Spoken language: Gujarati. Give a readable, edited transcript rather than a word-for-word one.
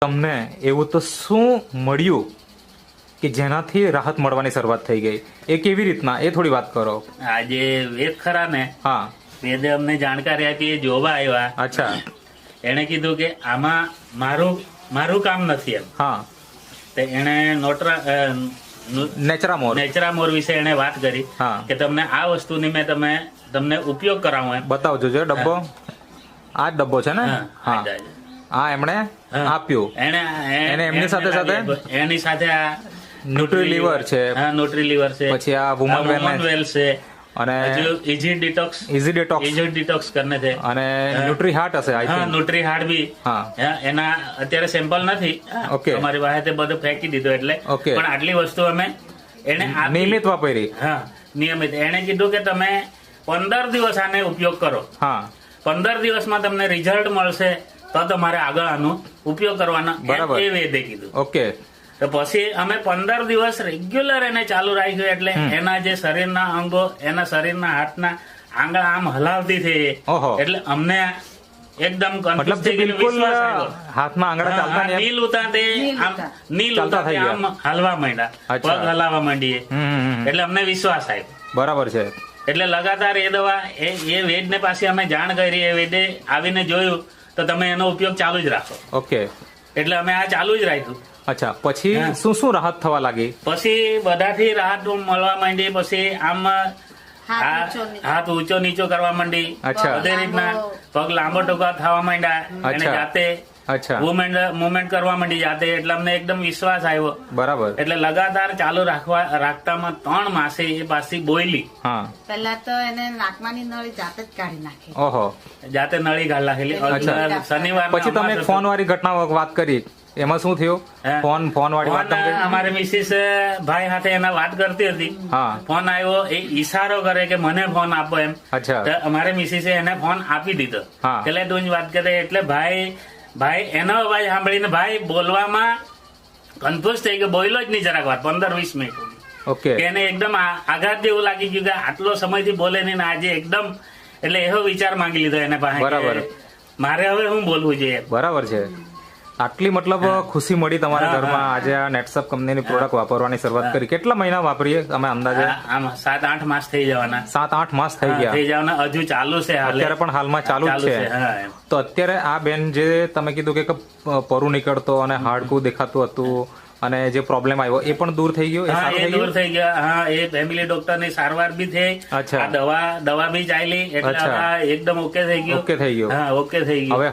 તમને એવું તો શું મળ્યું કે જેનાથી રાહત મળવાની શરૂઆત થઈ ગઈ? એ કેવી રીતના, એ થોડી વાત કરો. આજે વેદ ખરા ને, હા. વેદે અમને જાણકારી આપી. એ જોવા આવ્યા. અચ્છા. એને કીધું કે આમાં મારું કામ નથી એમ. હા. તો એને નેચરામોર વિશે એને વાત કરી કે તમને આ વસ્તુની મેં તમને ઉપયોગ કરાવું એમ. બતાવજો જો ડબ્બો. આ જ ડબ્બો છે ને? હા. આ એમણે આપ્યું. એને એમની એની સાથે આ ન્યુટ્રીલીવર છે. હા, ન્યુટ્રીલીવર છે. પછી આ વુમન વેલ છે. અને ઇઝી ડિટોક્સ કરને છે. અને ન્યુટ્રી હાર્ટ હશે. હા, ન્યુટ્રી હાર્ટ બી. હા, એના અત્યારે સેમ્પલ નથી. ઓકે. અમારી પાસે બધું ફેંકી દીધું એટલે. પણ આટલી વસ્તુ અમે એને નિયમિત વાપરી. હા, નિયમિત. એને કીધું કે તમે 15 દિવસ આને ઉપયોગ કરો. હા. 15 દિવસમાં તમને રિઝલ્ટ મળશે તો તમારે આગળ આનો ઉપયોગ કરવાનો. બરાબર. એ વેદે કીધું. ઓકે. તો પછી અમે 15 દિવસ રેગ્યુલર એને ચાલુ રાખ્યું. એટલે એના જે શરીરના અંગો, એના શરીરના હાથના આંગળા આમ હલાવતી થઈ. એટલે અમને એકદમ હાથમાં આંગળા ચાલતા નીલ ઉતા આમ હલવા માંડ્યા, પગ હલાવવા માંડીએ. એટલે અમને વિશ્વાસ આવ્યો. બરાબર છે. એટલે લગાતાર એ દવા એ વેદ ને પાસે અમે જાણ કરી. એ વેદે આવીને જોયું તો તમે એનો ઉપયોગ ચાલુ જ રાખો. ઓકે. એટલે અમે આ ચાલુ જ રાખ્યું. અચ્છા. પછી શું રાહત થવા લાગી? પછી બધાથી રાહત મળવા માંડી. પછી આમ હાથ ઊંચો નીચો કરવા માંડી. બધી રીતના પગ લાંબો ટૂંકા થવા માંડ્યા. એને જાતે મુવમેન્ટ કરવા માંડી જાતે. એટલે અમને એકદમ વિશ્વાસ આવ્યો. બરાબર. એટલે લગાતાર ચાલુ રાખતામાં 3 માસે એ પાછી બોયલી. પહેલા તો એને નાકમાંની નળી જાતે જ કાઢી નાખી. ઓહો. જાતે નળી કાઢી નાખેલી. શનિવાર પછી તમે ફોન વાળી ઘટના વાત કરી, એમાં શું થયું? ફોન વાળી વાત અમારે મિસિસ ભાઈ સાથે એના વાત કરતી હતી. ફોન આવ્યો. એ ઈશારો કરે કે મને ફોન આપો એમ. અમારે મિસિસે એને ફોન આપી દીધો. એટલે તું જ વાત કરે. એટલે ભાઈ એનો અવાજ સાંભળીને ભાઈ બોલવામાં કન્ફ્યુઝ થઈ ગયો. બોલ્યો જ નહીં જરાક વાર, 15-20 મિનિટ. ઓકે. એને એકદમ આઘાત જેવું લાગી ગયું કે આટલો સમયથી બોલે નહીં ને આજે એકદમ. એટલે એવો વિચાર માંગી લીધો એને પાસે. બરાબર. મારે હવે શું બોલવું જોઈએ. બરાબર છે. આટલી મતલબ ખુશી મળી તમારા ઘરમાં આજે આ નેટસપ કંપનીની પ્રોડક્ટ વાપરવાની શરૂઆત કરી. કેટલા મહિના વાપરીએ તમે અંદાજે? 7-8 માસ થઈ જવાના. 7-8 માસ થઈ જવાના. હજુ ચાલુ છે. અત્યારે પણ હાલમાં ચાલુ જ છે. તો અત્યારે આ બેન જે તમે કીધું કે પરુ નીકળતો અને હાડકું દેખાતું હતું અને જે પ્રોબ્લેમ આવ્યો એ પણ દૂર થઈ ગયો? દૂર થઈ ગયા. હા, એ ફેમિલી ડોક્ટર ની સારવાર બી થઈ. દવા બી ચાલી. એટલે એકદમ ઓકે થઈ ગયું. ઓકે થઈ ગયું. હા, ઓકે થઈ ગયું. હવે